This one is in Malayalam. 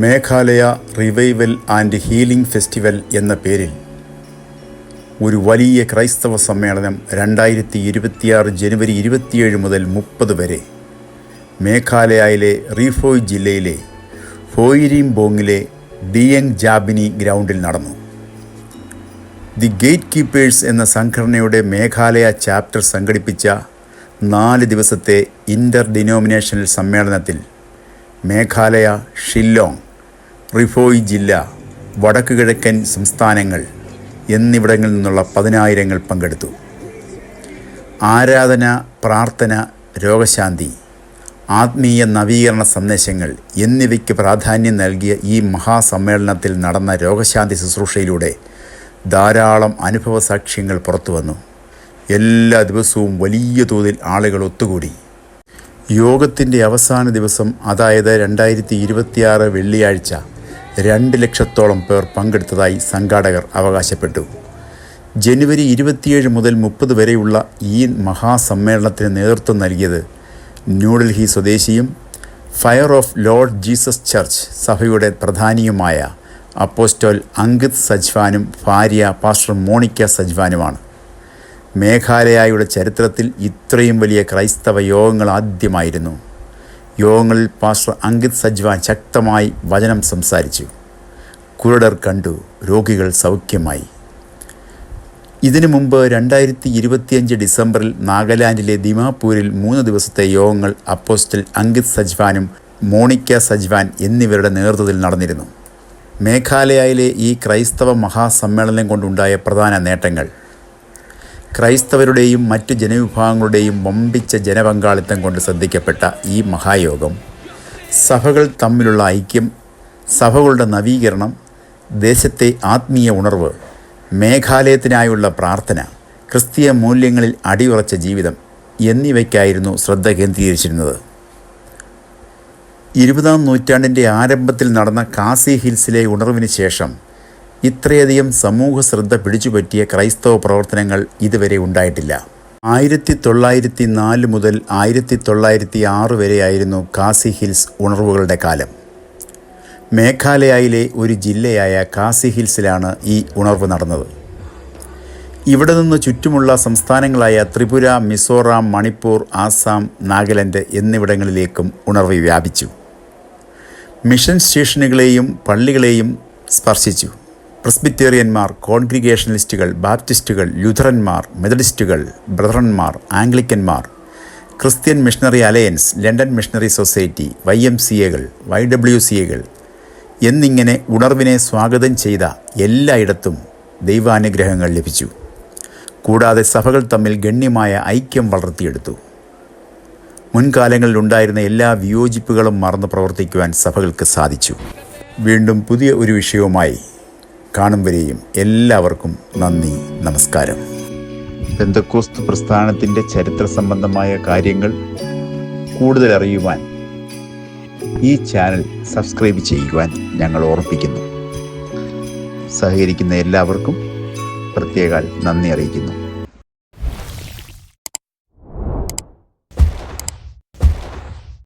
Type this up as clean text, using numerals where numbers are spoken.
Meghalaya revival and healing festival എന്ന പേരിൽ ഒരു വലിയ ക്രൈസ്തവ സമ്മേളനം 2026 ജനുവരി 27 മുതൽ 30 വരെ മേഘാലയയിലെ റീഫോയ് ജില്ലയിലെ ഫോയിരിംബോങ്ങിലെ ദിയങ് ജാബിനി ഗ്രൗണ്ടിൽ നടന്നു. ദി ഗേറ്റ് കീപ്പേഴ്സ് എന്ന സംഘടനയുടെ മേഘാലയ ചാപ്റ്റർ സംഘടിപ്പിച്ച 4 ദിവസത്തെ ഇൻ്റർ ഡിനോമിനേഷണൽ സമ്മേളനത്തിൽ മേഘാലയ, ഷില്ലോങ്, റിഫോയ് ജില്ല, വടക്ക് കിഴക്കൻ സംസ്ഥാനങ്ങൾ എന്നിവിടങ്ങളിൽ നിന്നുള്ള 10,000 പങ്കെടുത്തു. ആരാധന, പ്രാർത്ഥന, രോഗശാന്തി, ആത്മീയ നവീകരണ സന്ദേശങ്ങൾ എന്നിവയ്ക്ക് പ്രാധാന്യം നൽകിയ ഈ മഹാസമ്മേളനത്തിൽ നടന്ന രോഗശാന്തി ശുശ്രൂഷയിലൂടെ ധാരാളം അനുഭവ സാക്ഷ്യങ്ങൾ പുറത്തു വന്നു. എല്ലാ ദിവസവും വലിയ തോതിൽ ആളുകൾ ഒത്തുകൂടി. യോഗത്തിൻ്റെ അവസാന ദിവസം, അതായത് 2026 വെള്ളിയാഴ്ച 2 ലക്ഷത്തോളം പേർ പങ്കെടുത്തതായി സംഘാടകർ അവകാശപ്പെട്ടു. ജനുവരി 27 മുതൽ 30 വരെയുള്ള ഈ മഹാസമ്മേളനത്തിന് നേതൃത്വം നൽകിയത് ന്യൂഡൽഹി സ്വദേശിയും fire of Lord Jesus church സഭയുടെ പ്രധാനിയുമായ അപ്പോസ്റ്റൽ അങ്കിത് സജ്വാനും ഭാര്യ പാസ്റ്റർ മോണിക്ക സജ്വാനുമാണ്. മേഘാലയയുടെ ചരിത്രത്തിൽ ഇത്രയും വലിയ ക്രൈസ്തവ യോഗങ്ങൾ ആദ്യമായിരുന്നു. യോഗങ്ങളിൽ പാസ്റ്റർ അങ്കിത് സജ്വാൻ ശക്തമായി വചനം സംസാരിച്ചു. കുരുടർ കണ്ടു, രോഗികൾ സൗഖ്യമായി. ഇതിനു മുമ്പ് 2025 ഡിസംബറിൽ നാഗാലാൻഡിലെ ദിമാപൂരിൽ 3 ദിവസത്തെ യോഗങ്ങൾ അപ്പോസ്റ്റൽ അങ്കിത് സജ്വാനും മോണിക്ക സജ്വാൻ എന്നിവരുടെ നേതൃത്വത്തിൽ നടന്നിരുന്നു. മേഘാലയയിലെ ഈ ക്രൈസ്തവ മഹാസമ്മേളനം കൊണ്ടുണ്ടായ പ്രധാന നേട്ടങ്ങൾ: ക്രൈസ്തവരുടെയും മറ്റ് ജനവിഭാഗങ്ങളുടെയും വമ്പിച്ച ജനപങ്കാളിത്തം കൊണ്ട് ശ്രദ്ധിക്കപ്പെട്ട ഈ മഹായോഗം സഭകൾ തമ്മിലുള്ള ഐക്യം, സഭകളുടെ നവീകരണം, ദേശത്തെ ആത്മീയ ഉണർവ്, മേഘാലയത്തിനായുള്ള പ്രാർത്ഥന, ക്രിസ്തീയ മൂല്യങ്ങളിൽ അടിയുറച്ച ജീവിതം എന്നിവയ്ക്കായിരുന്നു ശ്രദ്ധ കേന്ദ്രീകരിച്ചിരുന്നത്. 20-ാം നൂറ്റാണ്ടിൻ്റെ ആരംഭത്തിൽ നടന്ന കാസി ഹിൽസിലെ ഉണർവിന് ശേഷം ഇത്രയധികം സമൂഹ ശ്രദ്ധ പിടിച്ചുപറ്റിയ ക്രൈസ്തവ പ്രവർത്തനങ്ങൾ ഇതുവരെ ഉണ്ടായിട്ടില്ല. 1904 മുതൽ 1906 വരെയായിരുന്നു കാസി ഹിൽസ് ഉണർവുകളുടെ കാലം. മേഘാലയയിലെ ഒരു ജില്ലയായ കാസി ഹിൽസിലാണ് ഈ ഉണർവ് നടന്നത്. ഇവിടെ നിന്ന് ചുറ്റുമുള്ള സംസ്ഥാനങ്ങളായ ത്രിപുര, മിസോറാം, മണിപ്പൂർ, ആസാം, നാഗാലാൻഡ് എന്നിവിടങ്ങളിലേക്കും ഉണർവ് വ്യാപിച്ചു. മിഷൻ സ്റ്റേഷനുകളെയും പള്ളികളെയും സ്പർശിച്ചു. പ്രെസ്ബിറ്റേറിയന്മാർ, കോൺഗ്രിഗേഷണലിസ്റ്റുകൾ, ബാപ്റ്റിസ്റ്റുകൾ, ലുഥറന്മാർ, മെത്തഡിസ്റ്റുകൾ, ബ്രദറന്മാർ, ആംഗ്ലിക്കന്മാർ, Christian missionary alliance, London missionary society, YMCAകൾ, YWCAകൾ എന്നിങ്ങനെ ഉണർവിനെ സ്വാഗതം ചെയ്ത എല്ലായിടത്തും ദൈവാനുഗ്രഹങ്ങൾ ലഭിച്ചു. കൂടാതെ സഭകൾ തമ്മിൽ ഗണ്യമായ ഐക്യം വളർത്തിയെടുത്തു. മുൻകാലങ്ങളിലുണ്ടായിരുന്ന എല്ലാ വിയോജിപ്പുകളും മറന്ന് പ്രവർത്തിക്കുവാൻ സഭകൾക്ക് സാധിച്ചു. വീണ്ടും പുതിയ ഒരു വിഷയവുമായി കാണും വരെയും എല്ലാവർക്കും നന്ദി, നമസ്കാരം. പെന്തക്കോസ്ത് പ്രസ്ഥാനത്തിൻ്റെ ചരിത്ര സംബന്ധമായ കാര്യങ്ങൾ കൂടുതൽ അറിയുവാൻ ഈ ചാനൽ സബ്സ്ക്രൈബ് ചെയ്യുവാൻ ഞങ്ങൾ ഓർമ്മിപ്പിക്കുന്നു. സഹകരിക്കുന്ന എല്ലാവർക്കും പ്രത്യേകം നന്ദി അറിയിക്കുന്നു.